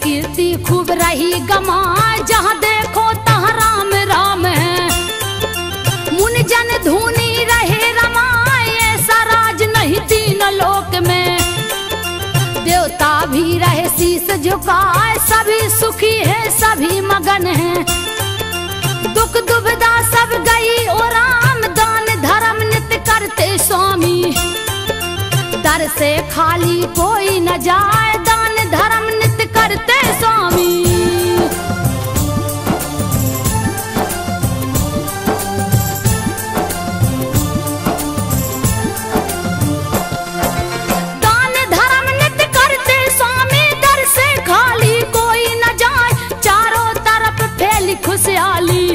कीर्ति खूब रही गमाए, जहाँ देखो तहाँ राम राम है। मुन जन धुनी रहे रमाए, ऐसा राज नहीं तीन लोक में। देवता भी रहे शीस झुकाए, सभी सुखी है सभी मगन है। दुख दुविधा सब गई ओ राम, दान धर्म नित्य करते स्वामी। दर से खाली कोई न जाए, दान धर्म नित्य करते स्वामी। दान धर्म नित्य करते स्वामी, दर से खाली कोई न जाए। चारों तरफ फैली खुशहाली,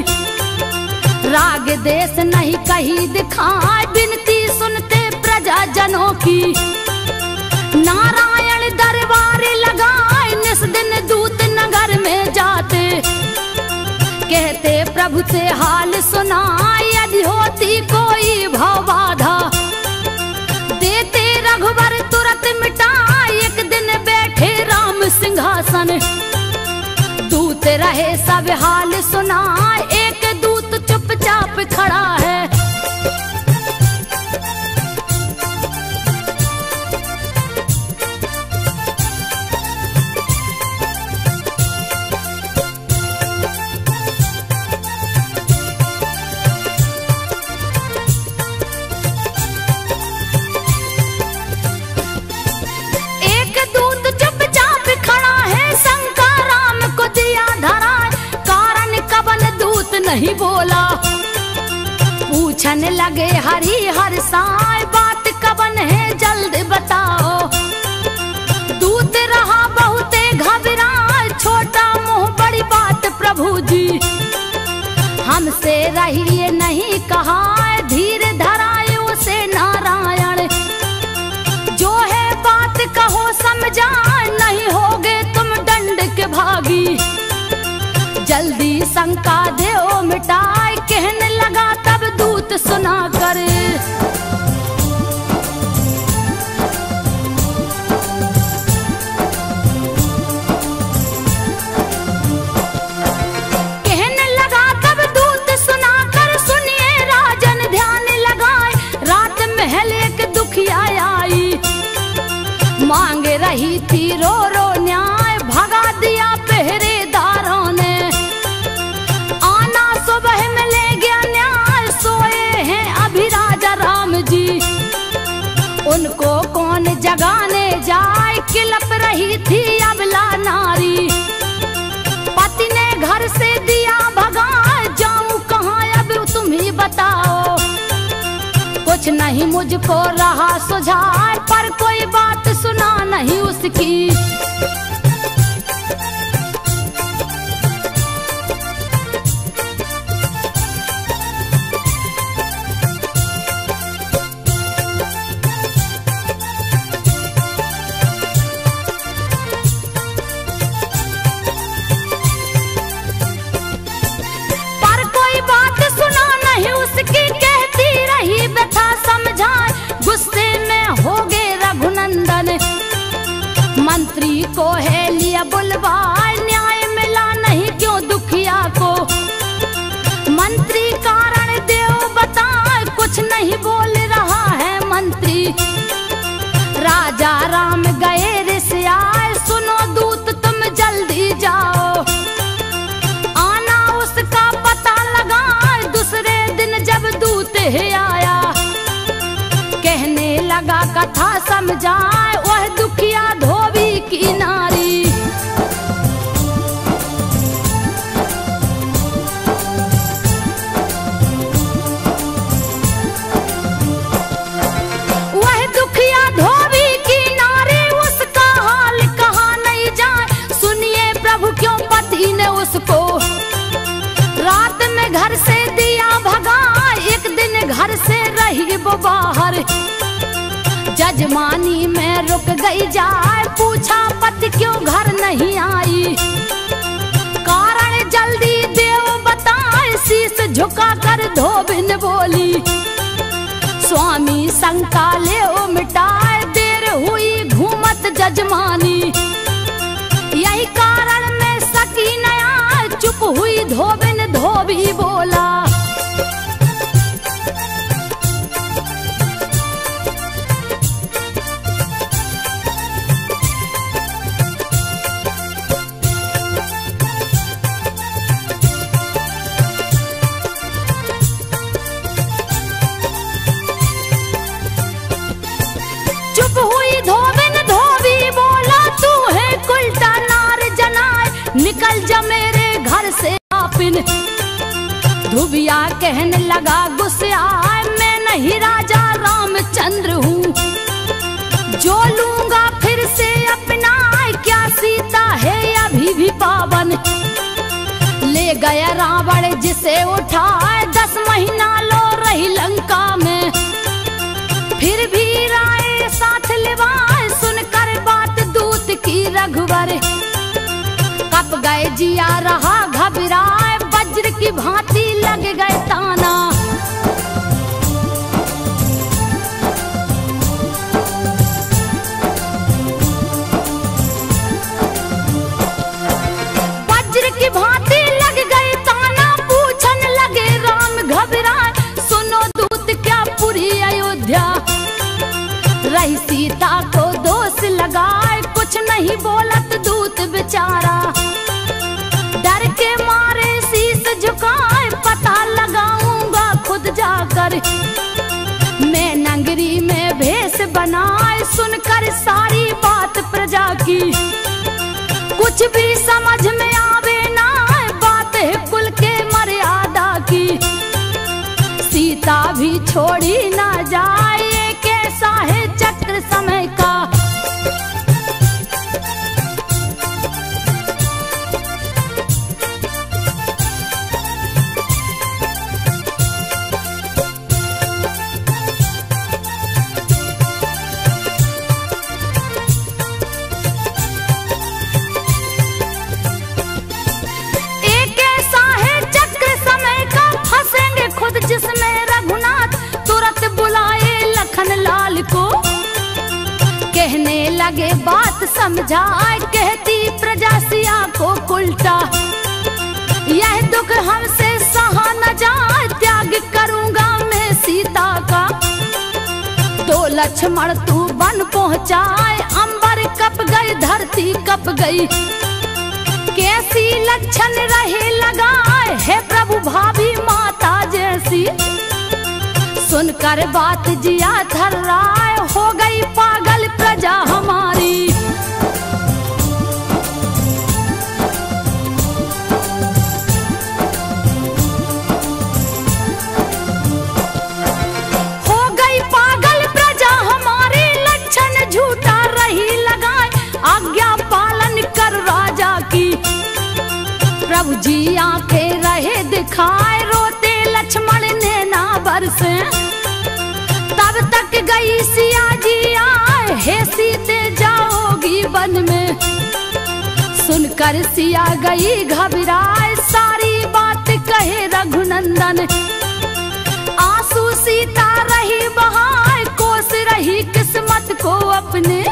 राग देश नहीं कहीं दिखाए। बिनती सुनते प्रजा जनों की, नारायण दरबार लगाए। निस दिन दूत नगर में जाते, कहते प्रभु से हाल सुनाए। यदि होती कोई भव बाधा, देते रघुवर तुरंत मिटाए। एक दिन बैठे राम सिंहासन, दूत रहे सब हाल सुनाए। एक दूत चुपचाप खड़ा है, नहीं बोला। पूछने लगे हरि हर साय, बात कबन है जल्द बताओ। दूत रहा बहुते घबराए, छोटा मुंह बड़ी बात प्रभु जी। हमसे रहिए नहीं कहा, धीर धराए उसे नारायण। जो है बात कहो समझा, नहीं होगे तुम दंड के भागी। जल्दी शंका देओ मिटाए, कहने लगा तब दूत सुना कर। कहने लगा तब दूत सुना कर, सुनिए राजन ध्यान लगाए। रात महल एक दुखिया आई, मांग रही थी रो रो न्याय। भगा दिया पहरेदारों ने, उनको कौन जगाने जाए। किलप रही थी अबला नारी, पति ने घर से दिया भगा। जाऊं कहाँ अब तुम ही बताओ, कुछ नहीं मुझको रहा सुझाए। पर कोई बात सुना नहीं उसकी, मंत्री को है लिया बुलवाए। न्याय मिला नहीं क्यों दुखिया को, मंत्री का लगा कथा समझाए वह दुखिया धोबी की नारी। वह दुखिया धोबी की नारी उसका हाल कहा नहीं जाए। सुनिए प्रभु क्यों पति ने उसको रात में घर से दिया भगा। एक दिन घर से रही वो बाहर जजमानी में रुक गई जाए। पूछा पति क्यों घर नहीं आई, कारण जल्दी देव बताए। शीश झुका कर धोबिन बोली स्वामी शंका ले ओ मिटाए। देर हुई घूमत जजमानी यही कारण में सकी नया। चुप हुई धोबिन धोबी बोला निकल जा मेरे घर से आपिन। धुबिया कहने लगा गुस्से आए मैं नहीं राजा रामचंद्र हूँ। जो लूंगा फिर से अपना क्या सीता है अभी भी पावन। ले गया रावण जिसे उठाए 10 महीना लो रही लंका में। फिर भी राय साथ लिवाए सुनकर बात दूत की रघुवर। कप गए जिया रहा घबराए वज्र की भांति लग गए ताना। वज्र की भांति लग गए ताना पूछन लगे राम घबराए। सुनो दूत क्या पूरी अयोध्या रही सीता को दोष लगाए। कुछ नहीं बोलत दूत बेचारा डर के मारे शीश झुकाए। पता लगाऊंगा खुद जाकर मैं नगरी में भेष बनाए। सुनकर सारी बात प्रजा की कुछ भी समझ में आवे ना। बात है कुल के मर्यादा की सीता भी छोड़ी ना जाए। कैसा है चक्र समय का जिसमें रघुनाथ तुरंत बुलाए लखन लाल को। कहने लगे बात समझाए कहती प्रजा सिया को उल्टा। यह दुख हमसे सहा न जाए त्याग करूंगा मैं सीता का। तो लक्ष्मण तू वन पहुंचाए अंबर कप गई धरती कप गई। कैसी लक्षण रहे लगाए है प्रभु भाभी माता जैसी। सुनकर बात जिया थर्राए हो गई पागल प्रजा हमारी। हो गई पागल प्रजा हमारी लक्षण झूठा रही लगाए। आज्ञा पालन कर राजा की प्रभु जी आंखें रहे दिखाए। रोते लक्ष्मण ने ना बरसे तब तक गई सिया जी आए। हे सीते जाओगी वन में। सुनकर सिया गई घबराए सारी बात कहे रघुनंदन। आंसू सीता रही बहाए कोस रही किस्मत को अपने।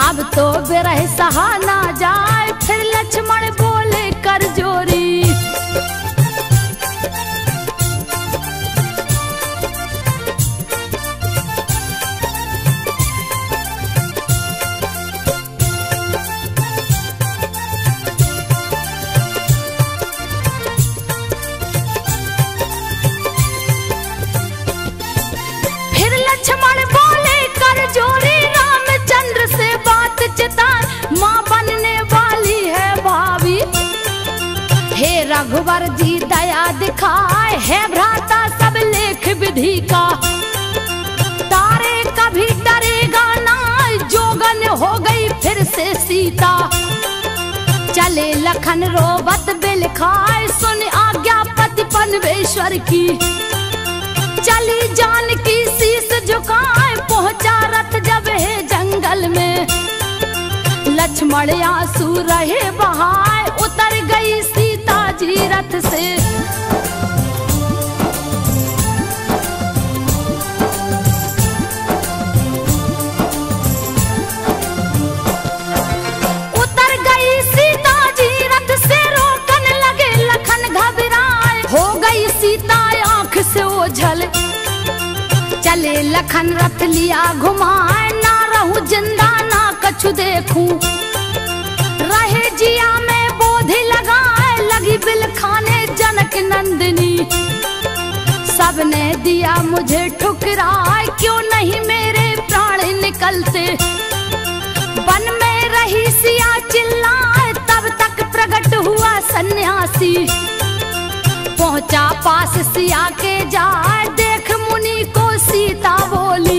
अब तो विरह सहा ना जाए फिर लक्ष्मण बोले कर जोरी। फिर लक्ष्मण बोले ईश्वर जी दया दिखाए है भ्राता सब लेख विधि का। तारे कभी डरेगा ना, जोगन हो गई फिर से सीता। चले लखन रोबत बिल खाए, सुन आज्ञा पति पनवेश्वर की। चली जानकी शीस झुकाए, पहुंचा रथ जब है जंगल में। लक्ष्मण आंसू रहे बहाए, उतर गई सीता जी रथ से। उतर गई सीता जी रथ से, रोकने लगे लखन घबराए। हो गई सीता आंख से ओझल, चले लखन रथ लिया घुमाए। ना रहूं जिंदा ना कछु देखूं, रहे जिया में बोधि लगाए। लगी बिल खाने जनक नंदिनी, सबने दिया मुझे ठुकराए। क्यों नहीं मेरे प्राण निकलते, वन में रही सिया चिल्लाए। तब तक प्रकट हुआ सन्यासी, पहुंचा पास सिया के जाए। देख मुनि को सीता बोली,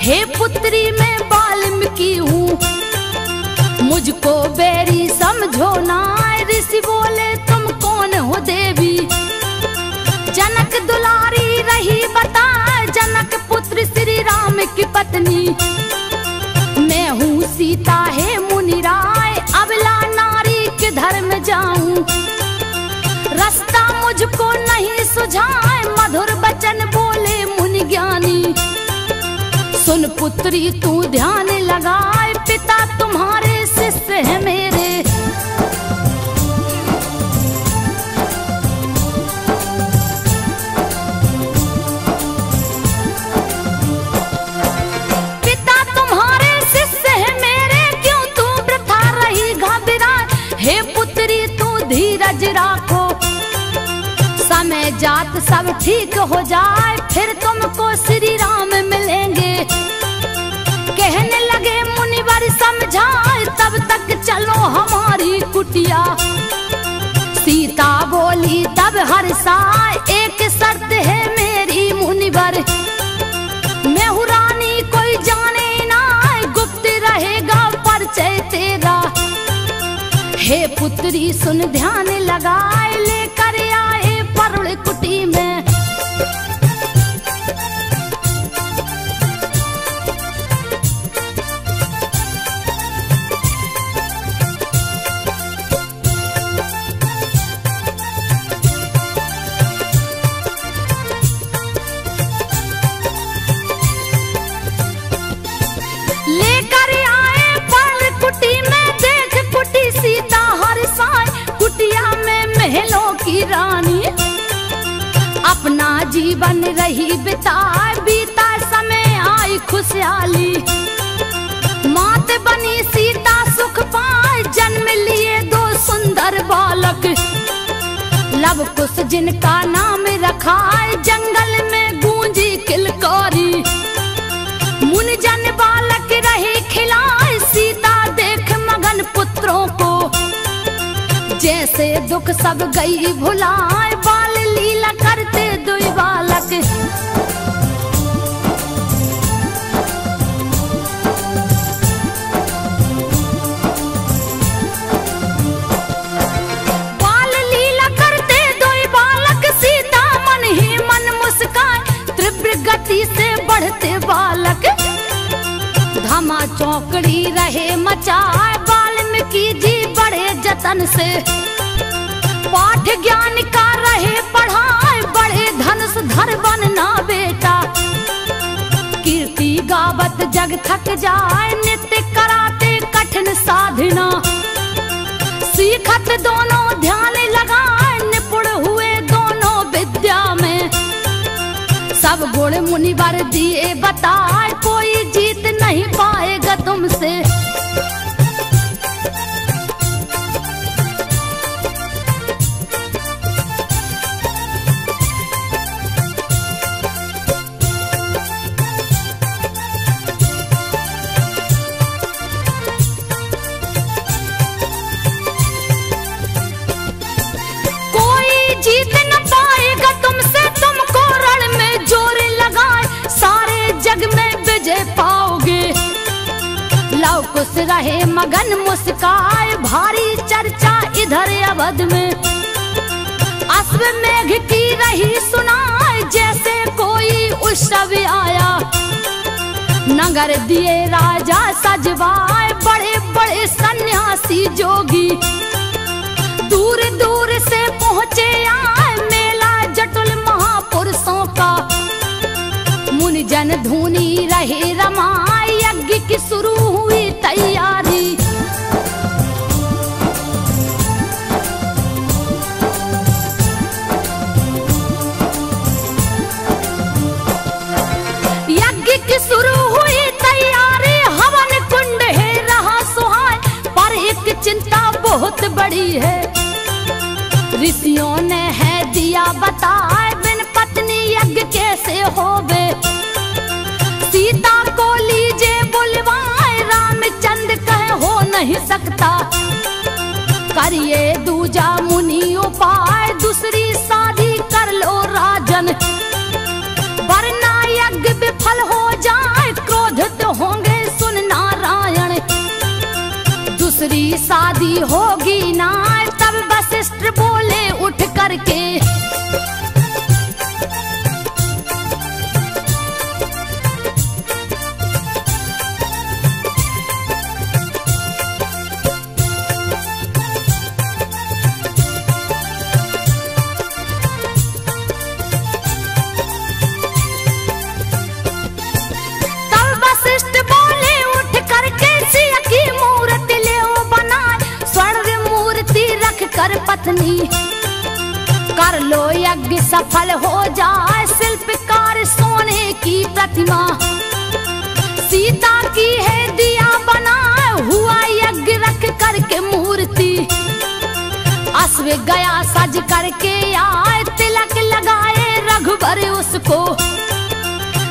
हे पुत्री मैं वाल्मीकि हूँ, मुझको बेरी समझो ना। ऋषि बोले तुम कौन हो देवी, जनक दुलारी रही बता। जनक पुत्र श्री राम की पत्नी, मैं हूँ सीता है मुनि राय। अबला नारी के धर्म जाऊं, रास्ता मुझको नहीं सुझाए। मधुर वचन बोले मुनि ज्ञानी, सुन पुत्री तू ध्यान लगाए। पिता तुम्हारे शिष्य है मेरे, पिता तुम्हारे शिष्य है मेरे। क्यों तू वृथा रही घबराए। हे पुत्री तू धीरज राखो, समय जात सब ठीक हो जाए। फिर तुमको श्री राम मिलेंगे। कहने लगे मुनिवर समझाए, तब तक चलो हमारी कुटिया। सीता बोली तब हर्षाए, एक शर्त है मेरी मुनिवर। मैं हूँ रानी कोई जाने ना, गुप्त रहेगा परिचय तेरा। हे पुत्री सुन ध्यान लगाए, लेकर आए परुण कुटी में। लेकर आए परुण कुटी में, देख कुटी सीता हर्षाए। कुटिया में महलों की रानी, अपना जीवन रही बिताए। बीता समय आई खुशहाली, मात बनी सीता सुख पाए। जन्म लिए दो सुंदर बालक, लव कुश जिनका नाम रखा। जंगल में गूंजी किलकारी, मुनिजन बालक रहे खिलाए। सीता देख मगन पुत्रों को, जैसे दुख सब गई भुलाए। बाल लीला करते दुई बालक, बाल लीला करते दुई बालक। सीता मन ही मन मुस्काए, तीव्र गति से बढ़ते बालक। धमा चौकड़ी रहे मचाए, वाल्मीकि जी बड़े जतन से। पाठ ज्ञान का रहे पढ़ाए, बड़े धनुष धर बनना बेटा। कीर्ति गावत जग थक जाए, नित्य कराते कठिन साधना। सीखत दोनों ध्यान लगाए, निपुण हुए दोनों विद्या में। सब सब गुण मुनिवर दिए बताए, कोई जीत नहीं पाएगा तुमसे। जीत न पाएगा तुमसे, तुमको रण में जोर लगाए, सारे जग में विजय पाओगे। लव कुश रहे मगन मुस्काए, भारी चर्चा इधर अवध में। अश्वमेघ की रही सुनाए, जैसे कोई उत्सव आया। नगर दिए राजा सजवाए, बड़े बड़े सन्यासी जोगी। दूर दूर से पहुँचे आए, मेला जटुल महापुरुषों का। मुनि जन धुनी रहे रमाए, यज्ञ की शुरू हुई तैयारी। यज्ञ की शुरू हुई तैयारी, हवन कुंड है रहा सुहाए, पर एक चिंता बहुत बड़ी है। ऋषियों ने है दिया बताए, बिन पत्नी यज्ञ कैसे होवे। सीता को लीजे बुलवाए, रामचंद्र कहे हो नहीं सकता। करिए दूजा मुनि उपाय, दूसरी शादी कर लो राजन। वरना यज्ञ विफल हो जाए, क्रोधित होंगे सुन नारायण। दूसरी शादी होगी ना, तब वशिष्ठ बोले उठ करके। तब वशिष्ठ बोले उठ करके, सिया की मूर्ति ले बनाए, स्वर्ण मूर्ति रख कर पत्नी। कर लो यज्ञ सफल हो जाए, शिल्पकार सोने की प्रतिमा। सीता की है दिया बनाए, हुआ यज्ञ रख करके मूर्ति। अश्व गया सज करके आए, तिलक लगाए रघुबर उसको।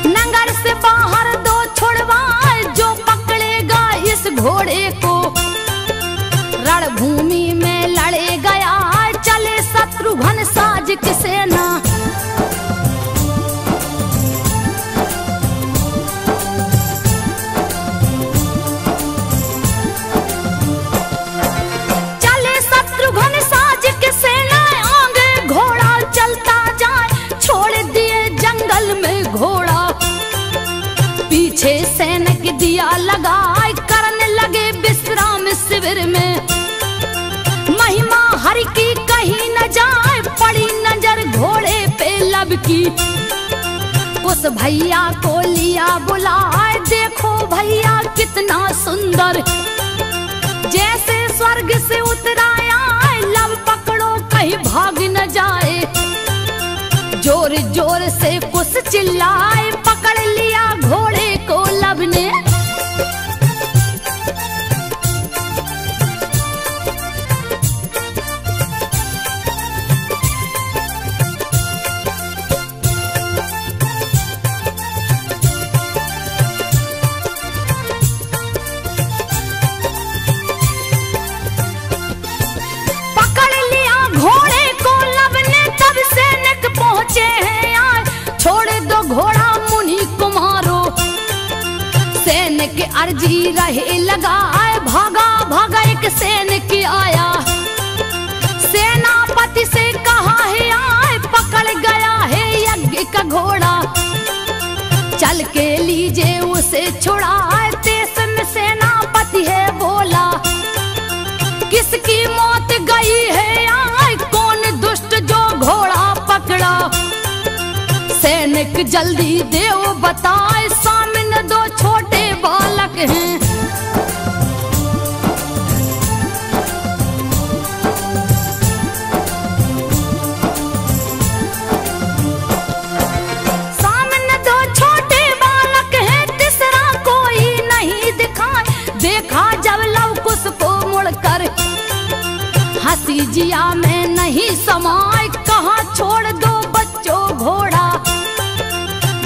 नगर से बाहर दो छुड़वाए, जो पकड़ेगा इस घोड़े को। रणभूमि में लड़े गया, चले शत्रुघ्न साज की सेना। चले शत्रुघ्न साज की सेना, आगे घोड़ा चलता जाए, छोड़ दिए जंगल में घोड़ा। पीछे सैनिक दिया लगाए, करने लगे विश्राम शिविर में। महिमा हरि की कहीं न जाए, पड़ी नजर घोड़े पे लब की। उस भैया को लिया बुलाए, देखो भैया कितना सुंदर। जैसे स्वर्ग से उतराया, लब पकड़ो कहीं भाग न जाए। जोर जोर से कुछ चिल्लाए, पकड़ लिया घोड़े को लब ने। के अर्जी रहे लगाए, भागा भागा एक सैनिक आया। सेनापति से कहा है आए, पकड़ गया है यज्ञ का घोड़ा। चल के लीजे उसे छुड़ाए, देश में सेनापति है बोला। किसकी मौत गई है आए, कौन दुष्ट जो घोड़ा पकड़ा। सैनिक जल्दी देव बताए, सामने दो छोटे बालक हैं। सामने जिया में नहीं समाए, कहाँ छोड़ दो बच्चों घोड़ा।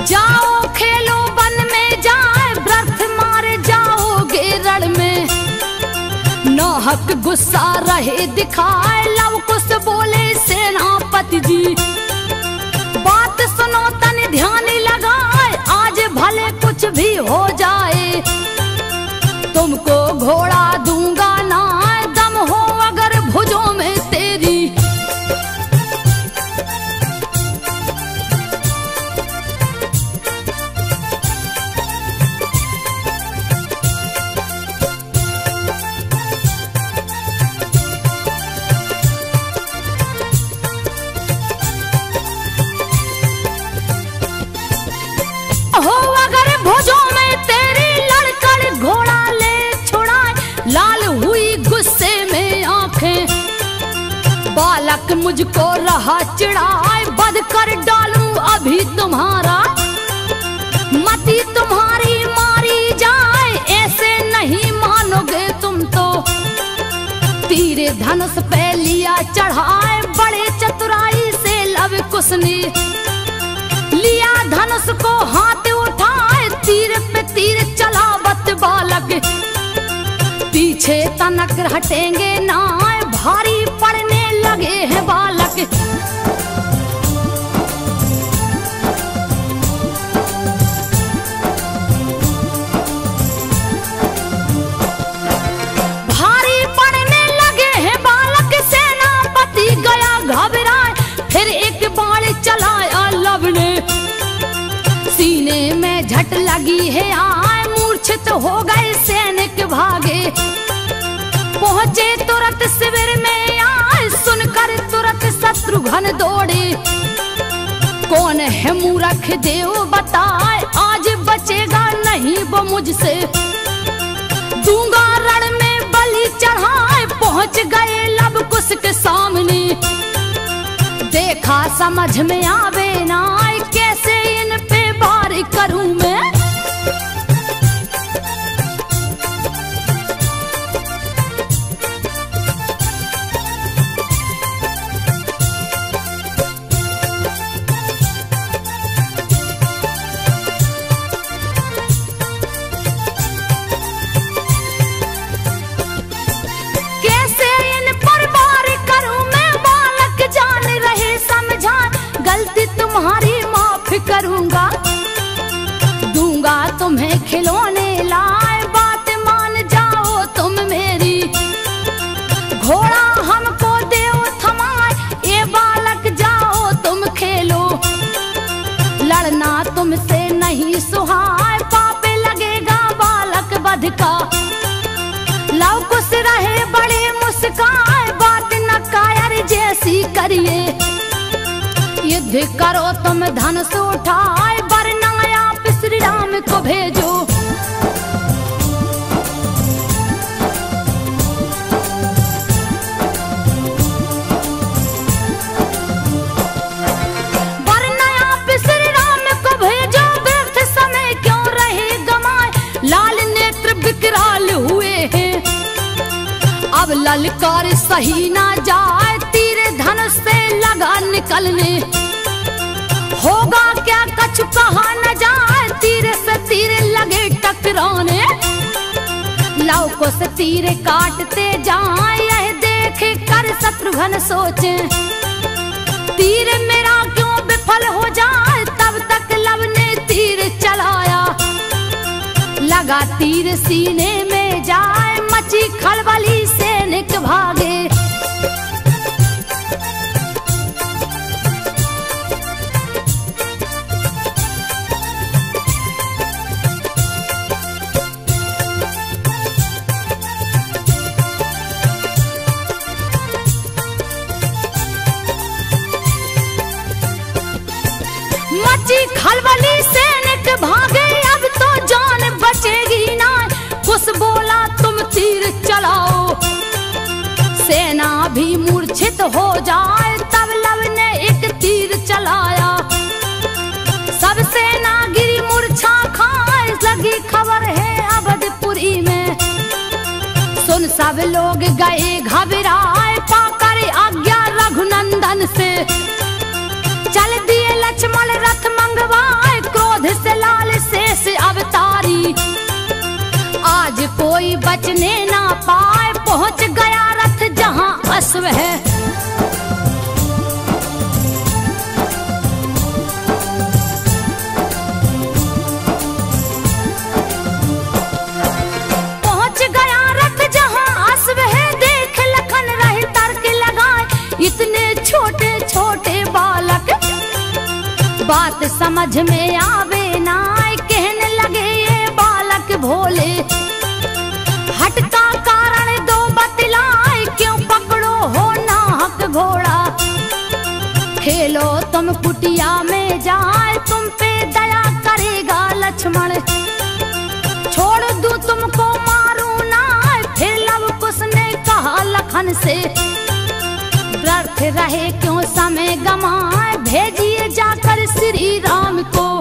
जाओ खेलो वन में जाए, व्रत मारे जाओगे रण में। नाहक गुस्सा रहे दिखाए, लव कुश बोले सेनापति जी। बात सुनो तन ध्यान लगाए, आज भले कुछ भी हो जाए। तुमको घोड़ा दूंगा ना, दम हो अगर भुजों में तेरी। हो अगर भुजों में तेरी, लड़कर घोड़ा ले छुड़ाए। लाल हुई गुस्से में आंखें, बालक मुझको रहा चिढ़ाए। बद कर डालूं अभी तुम्हारा, मती तुम्हारी मारी जाए। ऐसे नहीं मानोगे तुम तो। तीर धनुष पे लिया चढ़ाए, बड़े चतुराई से लव कुश ने। लिया धनुष को हाथ उठाए, तीर पे तीर चलावत बालक। पीछे तनक हटेंगे ना, भारी पड़ने लगे हैं बालक। भारी पड़ने लगे हैं बालक, सेनापति गया घबराए। फिर एक बाण चलाया लव ने, सीने में झट लगी है आए। मूर्छित हो गए सैनिक भागे, पहुंचे तुरंत शिविर में आए। सुनकर तुरंत शत्रुघ्न दौड़े, कौन है मूर्ख देव बताए। आज बचेगा नहीं वो मुझसे, दूंगा रण में बलि चढ़ाए। पहुंच गए लव कुश के सामने, देखा समझ में आवे ना, कैसे इन पे वार करूं मैं। कैसे इन पर वार करूं मैं, बालक जान रहे समझा। गलती तुम्हारी माफ करूंगा, दूंगा तुम्हें खिलौने लाए। बात मान जाओ तुम मेरी, घोड़ा हमको देव थमाए। ये बालक जाओ तुम खेलो, लड़ना तुमसे नहीं सुहाए। पाप लगेगा बालक वध का, लव कुश रहे बड़े मुस्काए। बात न कायर जैसी करिए, युद्ध करो तुम धनुष उठाए। वरना आप श्री राम को भेजो। वरना आप श्री राम को भेजो, व्यर्थ समय क्यों रहे गमाए। लाल नेत्र विकराल हुए हैं, अब ललकार सही ना जाए। तीर धनुष से लगा निकलने, होगा क्या कछु कहा न जाए। तीर से तीर लगे टकराने, लव कुश तीर काटते जाए। यह देख कर शत्रुघ्न सोचे, तीर मेरा क्यों विफल हो जाए। तब तक लव ने तीर चलाया, लगा तीर सीने में जाए। मची खलबली सैनिक भागे, मची खलबली सैनिक भागे। अब तो जान बचेगी ना, कुश बोला तुम तीर चलाओ। सेना भी मूर्छित हो जाए, तब लव ने एक तीर चलाया। सब सेना गिरी मूर्छा खाए, लगी खबर है अवधपुरी में। सुन सब लोग गए घबराए, पाकर से। चल दिए लक्ष्मण रथ मंगवाए, क्रोध से लाल शेष अवतारी। आज कोई बचने ना पाए, पहुंच गया रथ जहां अश्व है। पहुंच गया रथ जहां अश्व है, देख लखन रहे तर्क लगाए, इतने छोटे छोटे बालक बात समझ में आवे ना। कहने लगे ये बालक भोले, हट का कारण दो बतलाए, क्यों पकड़ो हो नाहक घोड़ा। खेलो तुम कुटिया में जाए, तुम पे दया करेगा लक्ष्मण। छोड़ दूं तुमको मारू ना, फिर लव कुश ने कहा लखन से। व्यर्थ रहे क्यों समय गमाए, भेजिए जाकर श्री राम को।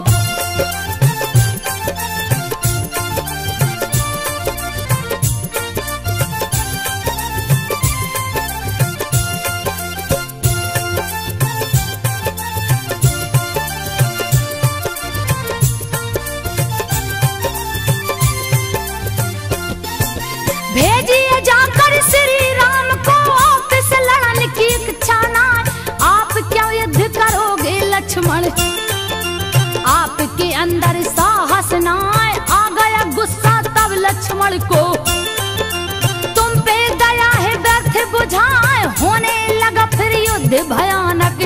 भेजिए जाकर श्री राम को, आपसे लड़न की इच्छा ना। आप क्या युद्ध करोगे लक्ष्मण, आपके अंदर साहस ना। आ गया गुस्सा तब लक्ष्मण को, तुम पे दया है व्यर्थ बुझाए। होने लगा फिर युद्ध भयानक,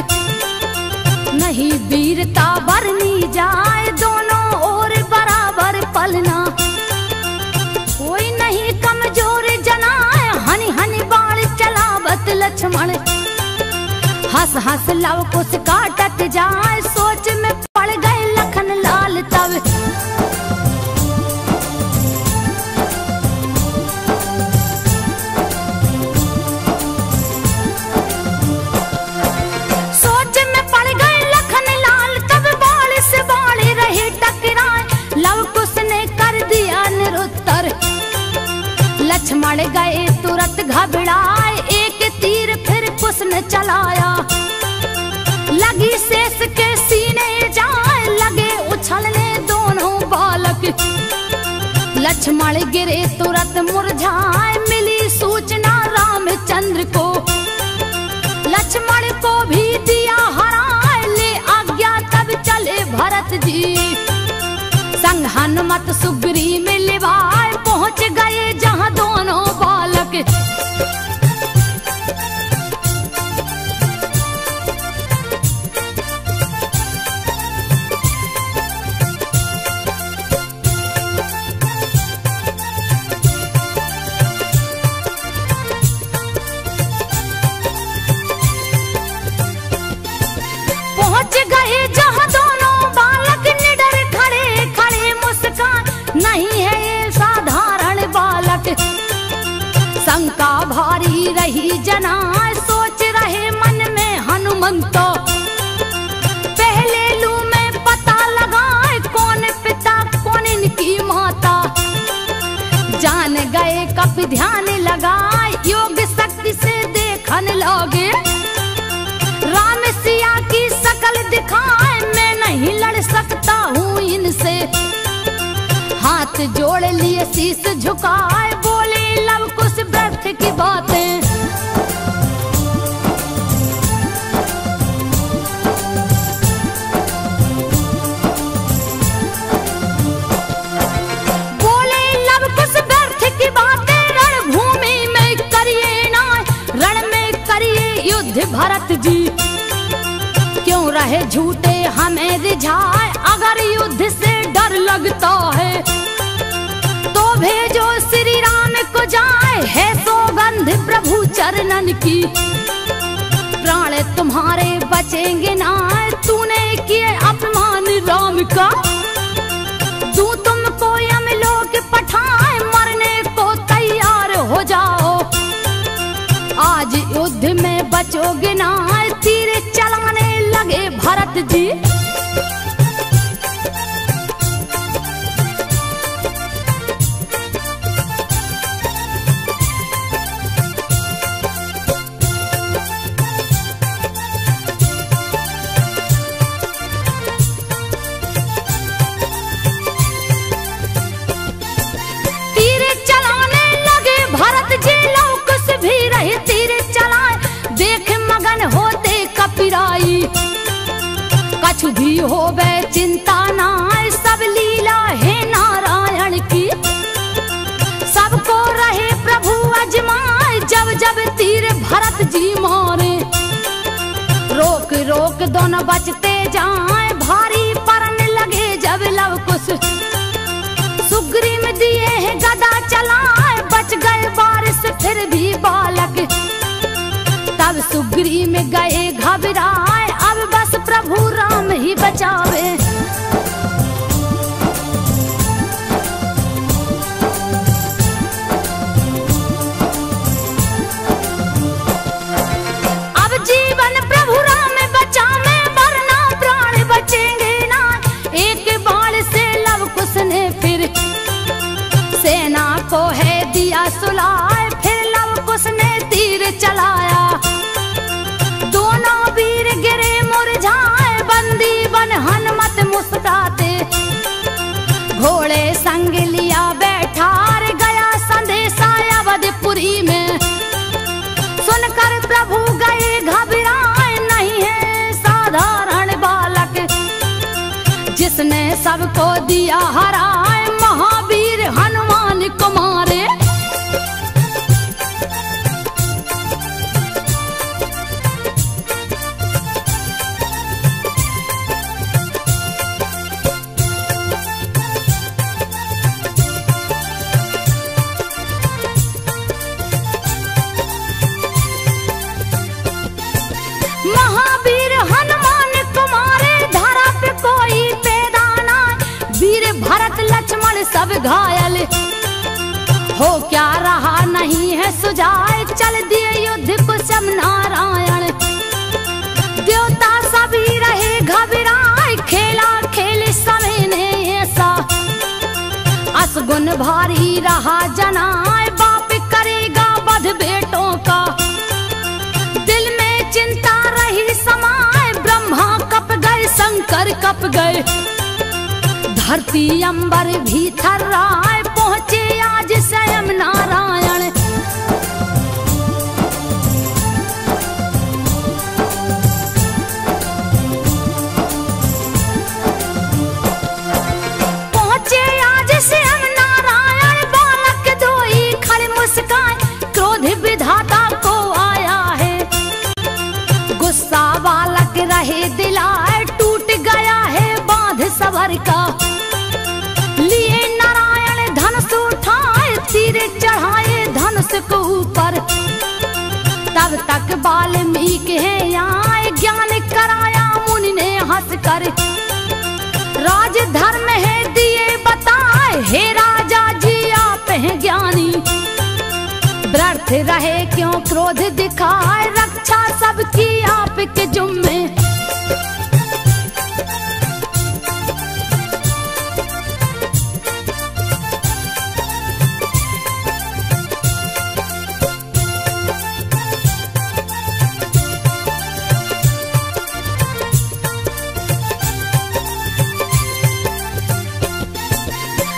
नहीं वीरता बरनी जाए, दोनों ओर बराबर पलना। कोई नहीं कमजोर जनाए, हनी हनी बाण चलावत लक्ष्मण। हंस हंस लव कुश काटत जाए, सोच में पड़ गए लखन लाल तब। सोच में पड़ गए लखन लाल तब, बाण से बाण रहे टकराए, लव कुश ने कर दिया निरुत्तर। लक्ष्मण गए तुरंत घबराए, एक तीर फिर कुश ने चलाया। लगी शेष के सीने जाए, लगे उछलने दोनों बालक। लक्ष्मण गिरे तुरंत मुरझाए, मिली सूचना रामचंद्र को। लक्ष्मण को भी दिया हराए, ले आज्ञा तब चले भरत जी। संग हनुमत सुग्रीव मिलवाए, पहुंच गए जहां दोनों बालक। पहुंच गए जहां दोनों बालक, निडर खड़े खड़े मुस्कान। नहीं है ये साधारण बालक, शंका भारी रही जना। सोच रहे मन में हनुमंतो, पहले लू में पता लगाए, कौन पिता कौन इनकी माता। जान गए कब ध्यान लगाए, योग शक्ति से देखन लगे। राम सिया की शकल दिखाए, मैं नहीं लड़ सकता हूँ इनसे। हाथ जोड़ लिए शीश झुकाए, बोले लव कुश व्यर्थ की बातें। बोले लव कुश व्यर्थ की बातें, रणभूमि में करिए ना, रण में करिए युद्ध भरत जी। क्यों रहे झूठे हमें रिझाए, अगर युद्ध से डर लगता है तो भेजो श्री राम को जाए। है सौगंध प्रभु चरणन की, प्राण तुम्हारे बचेंगे ना। तूने किए अपमान राम का, तू तुमको यमलोक पठाए, मरने को तैयार हो जाओ। आज युद्ध में बचोगे ना, तीर चलाने लगे भरत जी। होवे चिंता ना, सब लीला है नारायण की। सबको रहे प्रभु अजमाए, जब जब तीर भरत जी मारे। रोक रोक दोनों बचते जाए, भारी परन लगे जब लव कुश। सुग्रीव दिए है गदा चलाए, बच गए बारिश फिर भी बालक। तब सुग्रीव में गए घबराए, अब बस प्रभु राम ही बचावे। अब जीवन प्रभु राम बचावे, वरना प्राण बचेंगे ना। एक बाण से लव कुश ने फिर सेना को है दिया सुलाए, फिर लव कुश ने तीर चलाया। दोनों वीर गिरे मुरझाए, बंदी बन हनुमत मुस्कुराते। घोड़े संग लिया बैठा, गया संदेशा अवधपुरी में। सुनकर प्रभु गए घबराए, नहीं है साधारण बालक। जिसने सबको दिया हराए, महावीर हनुमान को मारे। महावीर हनुमान कुमारे, धरा पे कोई पैदा ना। वीर भरत लक्ष्मण सब घायल, हो क्या रहा नहीं है सुजाए। चल दिए युद्ध कुशम नारायण, देवता सभी रहे घबराए। खेला खेल समय ने ऐसा, असगुन भारी रहा जनाए। बाप करेगा वध बेटों का, दिल में चिंता रही समाए। ब्रह्मा कप गए, शंकर कप गए, धरती अंबर भी थर्राए। पहुंचे आज स्वयं नारायण। पहुंचे आज स्वयं नारायण, बालक दोई खड़े मुस्कान। क्रोध विधाता को आया है, गुस्सा बालक रहे दिलाए। टूट गया है बांध सबर का, लिए नारायण धनुष उठाए। तीर चढ़ाए धनुष को ऊपर, तब तक वाल्मीकि है आए। ज्ञान कराया मुनि ने हंस कर, राज धर्म है दिए बताए। हे राजा जी आप हैं ज्ञानी, व्यर्थ रहे क्यों क्रोध दिखाए। रक्षा सबकी आपके जुम्मे,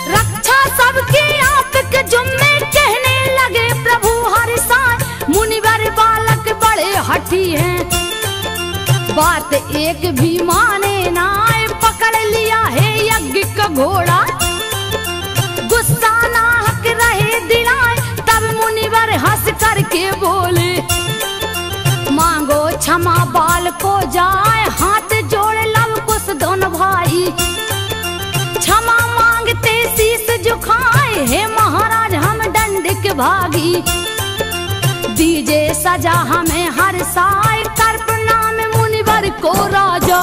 रक्षा सबकी आपके जुम्मे। कहने लगे प्रभु हर साल, मुनिवर बालक बड़े हठी हैं। बात एक भी माने ना, पकड़ लिया है यज्ञ का घोड़ा। गुस्सा नाहक रहे दिलाए, तब मुनिवर हंस करके बोले। मांगो क्षमा बाल को जाए, हाथ जोड़ लव कुश दोनों भाई। क्षमा मांगते शीस झुकाए, हे महाराज हम दंडिक भागी। दीजे सजा हमें हर साय, कर प्रणाम मुनिवर को राजा।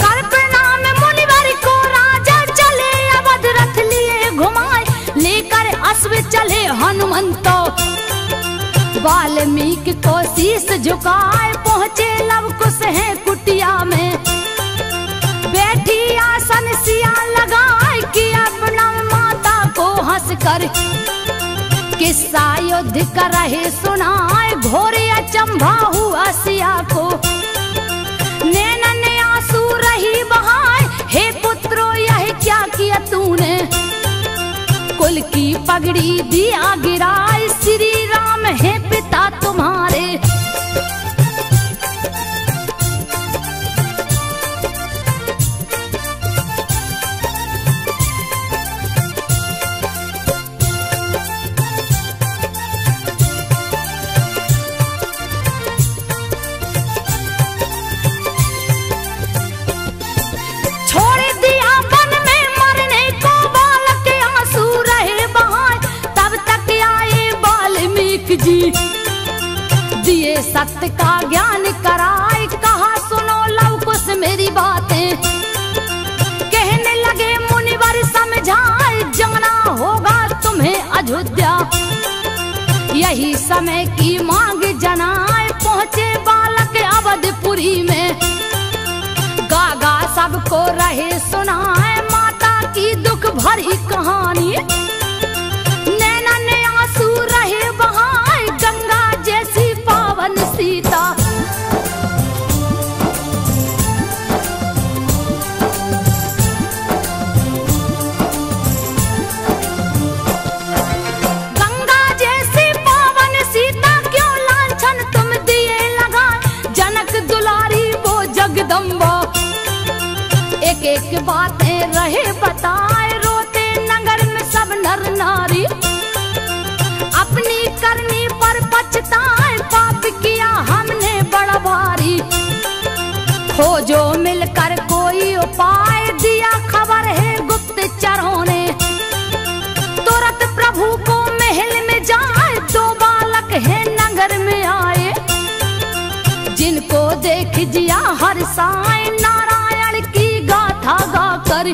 कर प्रणाम मुनिवर को राजा, चले अवध रथ लिए घुमाए। लेकर अश्व चले हनुमंतो, वाल्मीकि को शीस झुकाए। पहुंचे लव कुश है कुटिया में, बैठी आसन सिया लगाए। किया प्रणाम माता को हंस कर, किस्सा युद्ध कर रहे सुनाए। घोर अचंभा हुआ सिया को, नैनन आंसू रही बहाए। हे पुत्रो यह क्या किया तूने, कुल की पगड़ी दिया गिराए, श्री राम है पिता तुम्हारे। जी दिए सत्य का ज्ञान कराए, कहा सुनो लव कुश मेरी बातें। कहने लगे मुनिवर समझाए, जाना होगा तुम्हें अयोध्या। यही समय की मांग जनाए, पहुंचे बालक अवधपुरी में। गागा सबको रहे सुनाए, माता की दुख भरी कहानी। नैना ने आंसू रहे बहाए, गंगा जैसी पावन सीता। गंगा जैसी पावन सीता क्यों लांछन तुम दिए लगा, जनक दुलारी वो जगदम्बा। एक एक बातें रहे बताए, रोते नगर में सब नर नारी। अपनी करनी पर पछताए, पाप किया हमने बड़ा भारी। खोजो मिलकर कोई उपाय, दिया खबर है गुप्तचरों ने। तुरंत प्रभु को महल में जाए, दो बालक है नगर में आए। जिनको देख जिया हर्षाए, नारायण की गाथा गाकर।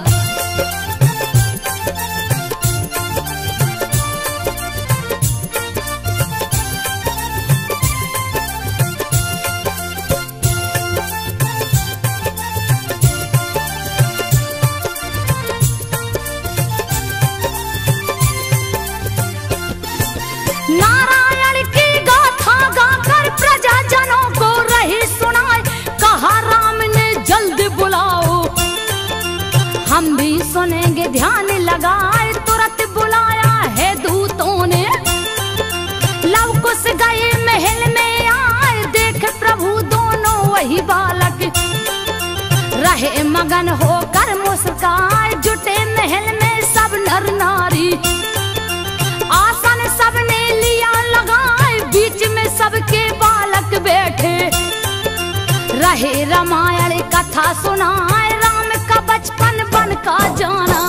नारायण की गाथा गाकर प्रजाजनों को रही सुनाए, कहा राम ने जल्द बुलाओ। हम भी सुनेंगे ध्यान लगाए, तुरंत बुलाया है दूतों ने। लव कुश गए महल में आए, देख प्रभु दोनों वही बालक। रहे मगन होकर मुस्काए, जुटे महल में सब नर नारी। आसन सबने लिया लगाए, बीच में सबके बालक बैठे। रहे रामायण कथा सुनाए, राम का बचपन बन का जाना।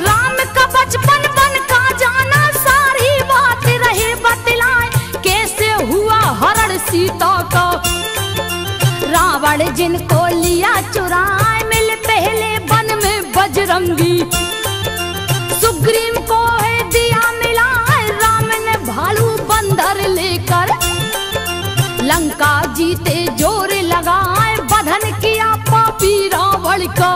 राम का बचपन बन का जाना, सारी बात रहे बतलाए। कैसे हुआ हरण सीता का, रावण जिनको लिया चुराए। मिल पहले वन में बजरंगी, सुग्रीव को है दिया मिलाए। राम ने भालू बंदर लेकर, लंका जीते जोर लगाए। बधन किया पापी रावण का,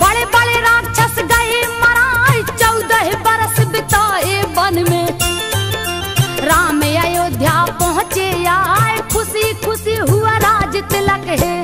बड़े बड़े राक्षस गए मराए। 14 बरस बिताए वन में, राम अयोध्या पहुँचे आए। खुशी खुशी हुआ राज तिलक है।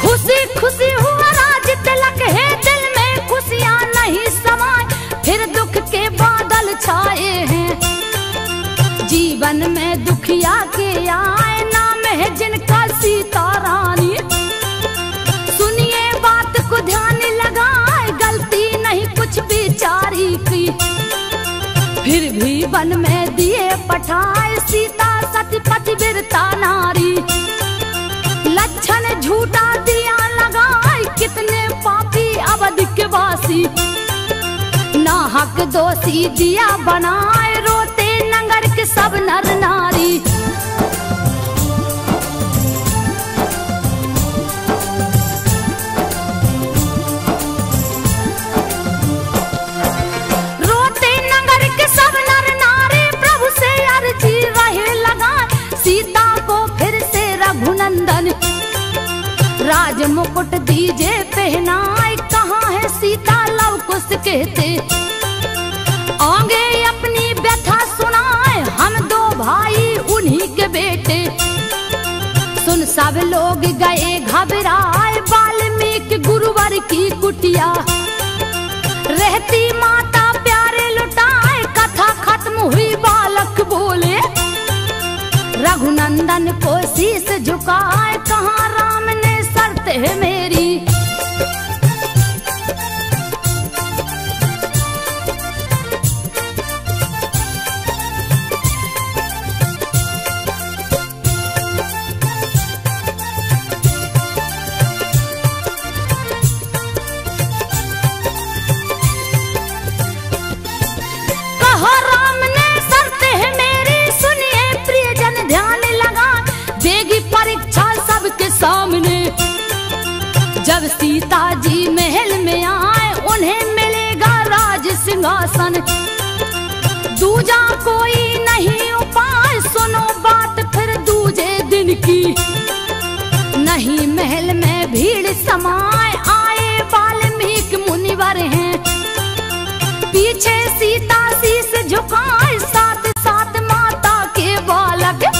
खुशी खुशी हुआ राज तिलक है, दिल में खुशियाँ नहीं समाए। फिर दुख के बादल छाए हैं, जीवन में दुखिया के आए। नाम है जिनका सीता रानी। सुनिए बात को ध्यान लगाए, गलती नहीं कुछ बेचारी की। फिर भी वन में दिए पठाए, सीता सती पतिव्रता नारी। लक्षण झूठा दिया लगाए, कितने पापी अवध के वासी। नाहक दोषी दिया बनाए, रोते नगर के सब नर नारी। रोते नगर रघुनंदन, राज मुकुट दीजे पहनाए, कहाँ है सीता लव कुश कहते। आगे अपनी व्यथा सुनाए, हम दो भाई उन्हीं के बेटे। सुन सब लोग गए घबराए, वाल्मीकि गुरुवर की कुटिया। रहती माता प्यारे लुटाए, कथा खत्म हुई बालक बोले। रघुनंदन को शीश झुकाए, कहाँ राम ने शर्त है मेरी। सामने जब सीता जी महल में आए, उन्हें मिलेगा राज सिंहासन। दूजा कोई नहीं उपाय, सुनो बात फिर दूजे दिन की। नहीं महल में भीड़ समाए, आए वाल्मीकि मुनिवर हैं। पीछे सीता शीश झुकाए, साथ साथ माता के बालक।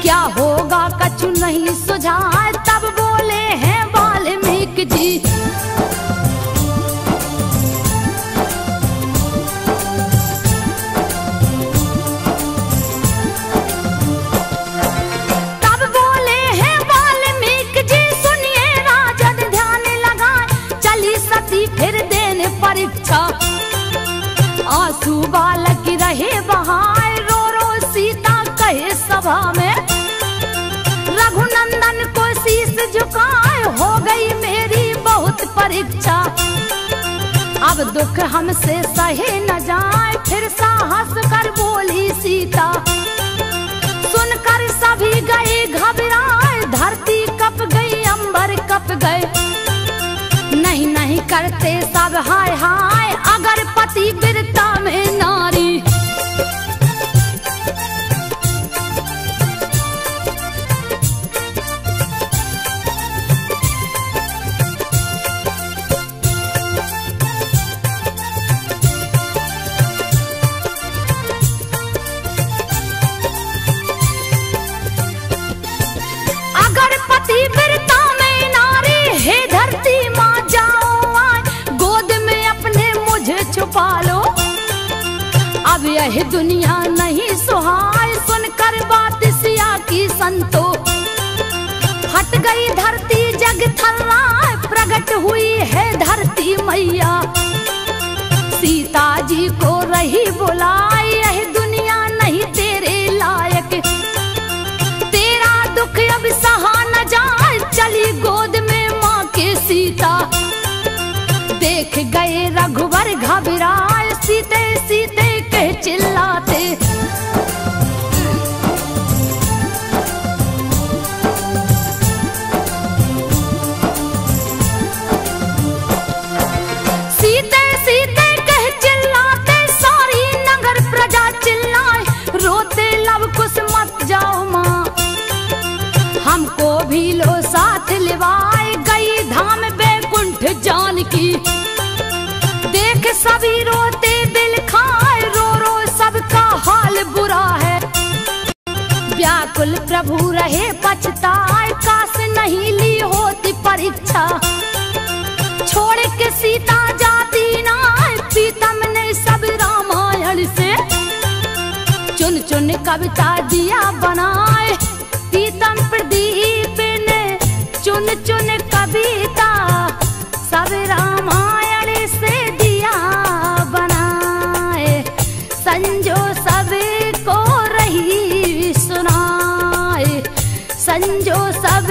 क्या होगा कछु नहीं सुझाए, तब बोले हैं वाल्मीकि जी। तब बोले हैं वाल्मीकि जी, सुनिए राजन ध्यान लगाए। चली सती फिर देने परीक्षा, आंसू बालक रहे बहाए। रो रो सीता कहे सभा में, रघुनंदन को शीश झुकाए, हो गई मेरी बहुत परीक्षा। अब दुख हमसे सहे न जाए, फिर साहस कर बोली सीता। सुनकर सभी गए घबराए, धरती कप गई अंबर कप गए। नहीं नहीं करते सब हाय हाय, अगर पति वीरता में नारी। अब यह दुनिया नहीं सुहाए, सुनकर बात सिया की संतो। हट गई धरती जग थर्राए, प्रकट हुई है धरती मैया। सीता जी को रही बुलाए, यह दुनिया नहीं तेरे लायक। तेरा दुख अब सहा न जाए, चली गोद में माँ के सीता। देख गए रघुवर घबराए, सीते सीते कह चिल्लाते। सीते सीते कह चिल्लाते, सारी नगर प्रजा चिल्लाए। रोते लव कुश मत जाओ माँ, हमको भी लो साथ लिवाए। गई धाम बैकुंठ जानकी, देख सभी रोते दिल खाए। रो रो सबका हाल बुरा है, व्याकुल प्रभु रहे पछताए। काश नहीं ली होती परीक्षा, छोड़ के सीता जाती ना। प्रीतम ने सब रामायण से चुन चुन कविता दिया बनाए। प्रीतम प्रदीप ने चुन चुन कविता सब रामायण से दिया बनाए। संजो सबको रही सुनाए, संजो सब